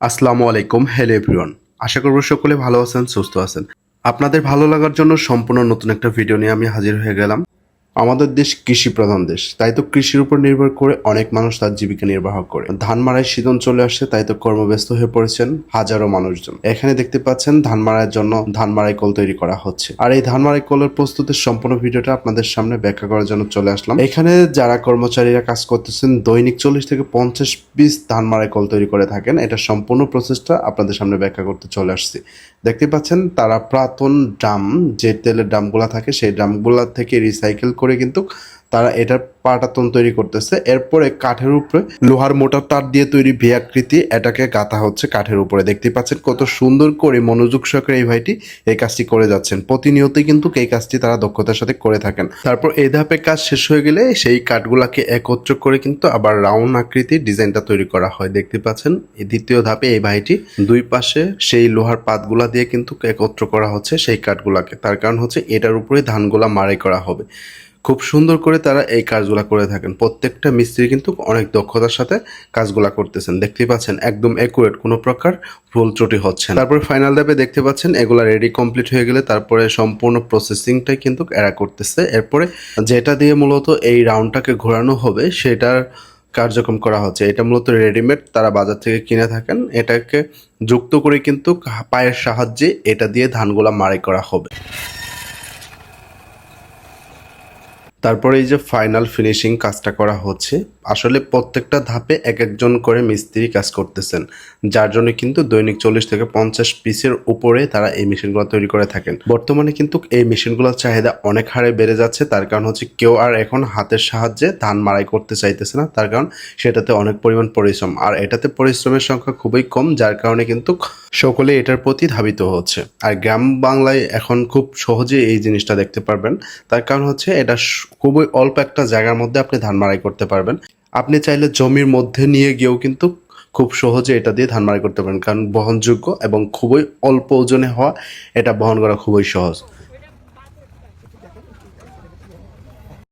আসসালামু আলাইকুম, hello everyone. আশা করব সকলে ভালো আছেন, সুস্থ আছেন। আপনাদের ভালো লাগার জন্য সম্পূর্ণ নতুন একটা ভিডিও নিয়ে আমি হাজির হয়ে গেলাম। আমাদের দেশ কৃষি প্রধান দেশ, তাই তো কৃষির উপর নির্ভর করে অনেক মানুষ তার জীবিকা নির্বাহ করে। ধান মাড়াই সিজন চলে আসছে, তাই তো কর্মব্যস্ত হয়ে পড়েছেন হাজারো মানুষজন। এখানে দেখতে পাচ্ছেন ধান মাড়াইয়ের জন্য ধান মাড়াই কল তৈরি করা হচ্ছে, আর এই ধান মাড়াই কলের প্রস্তুতির সম্পূর্ণ ভিডিওটা আপনাদের সামনে ব্যাখ্যা করার জন্য চলে আসলাম। এখানে যারা কর্মচারীরা কাজ করতেছেন দৈনিক 40 থেকে 50 পিস ধান মাড়াই কল তৈরি করে থাকেন। এটা সম্পূর্ণ প্রসেসটা আপনাদের সামনে ব্যাখ্যা করতে চলে আসছি। দেখতে পাচ্ছেন তারা পুরাতন ড্রাম, যে তেলের ড্রামগুলা থাকে সেই ড্রামগুলা থেকে রিসাইকেল করে কিন্তু তারা এটার পাটাতন তৈরি করতেছে। এরপরে কাঠের উপরে লোহার মোটা তার দিয়ে তৈরি ভি আকৃতি এটাকে গাঁথা হচ্ছে কাঠের উপরে। দেখতে পাচ্ছেন কত সুন্দর করে মনোযোগ সহকারে এই ভাইটি এই কাজটি করে যাচ্ছেন। প্রতিনিয়তই কিন্তু এই কাজটি তারা দক্ষতার সাথে করে থাকেন। তারপর এই ধাপে কাজ শেষ হয়ে গেলে সেই কাঠগুলাকে একত্র করে কিন্তু আবার রাউন্ড আকৃতির ডিজাইনটা তৈরি করা হয়। দেখতে পাচ্ছেন এই দ্বিতীয় ধাপে এই ভাইটি দুই পাশে সেই লোহার পাতগুলা দিয়ে কিন্তু একত্র করা হচ্ছে সেই কাঠগুলাকে। তার কারণ হচ্ছে এটার উপরে ধানগুলা মাড়াই করা হবে। খুব সুন্দর করে তারা এই কাজগুলা করে থাকেন। প্রত্যেকটা মিস্ত্রি কিন্তু অনেক দক্ষতার সাথে কাজগুলা করতেছেন। দেখতে পাচ্ছেন একদম একুরেট, কোনো প্রকার ভুল ত্রুটি হচ্ছে না। তারপরে ফাইনাল ধাপে দেখতে পাচ্ছেন এগুলা রেডি কমপ্লিট হয়ে গেলে তারপরে সম্পূর্ণ প্রসেসিংটাই কিন্তু এরা করতেছে। এরপরে যেটা দিয়ে মূলত এই রাউন্ডটাকে ঘোরানো হবে সেটার কার্যক্রম করা হচ্ছে। এটা মূলত রেডিমেড তারা বাজার থেকে কিনে থাকেন। এটাকে যুক্ত করে কিন্তু পায়ের সাহায্যে এটা দিয়ে ধানগুলা মাড়াই করা হবে। তারপরে এই যে ফাইনাল ফিনিশিং কাজটা করা হচ্ছে, আসলে প্রত্যেকটা ধাপে এক একজন করে মিস্ত্রি কাজ করতেছেন, যার জন্য কিন্তু দৈনিক 40 থেকে 50 পিসের উপরে তারা এই মেশিনগুলো তৈরি করে থাকেন। বর্তমানে কিন্তু এই মেশিনগুলোর চাহিদা অনেক হারে বেড়ে যাচ্ছে। তার কারণ হচ্ছে কেউ আর এখন হাতের সাহায্যে ধান মাড়াই করতে চাইতেছে না। তার কারণ সেটাতে অনেক পরিমাণ পরিশ্রম, আর এটাতে পরিশ্রমের সংখ্যা খুবই কম, যার কারণে কিন্তু সকলে এটার প্রতি ধাবিত হচ্ছে। আর গ্রাম বাংলায় এখন খুব সহজে এই জিনিসটা দেখতে পারবেন। তার কারণ হচ্ছে এটা খুবই অল্প একটা জায়গার মধ্যে আপনি ধান মাড়াই করতে পারবেন। আপনি চাইলে জমির মধ্যে নিয়ে গিয়েও কিন্তু খুব সহজে এটা দিয়ে ধান মাড়াই করতে পারেন, কারণ বহনযোগ্য এবং খুবই অল্প ওজনে হওয়া এটা বহন করা খুবই সহজ।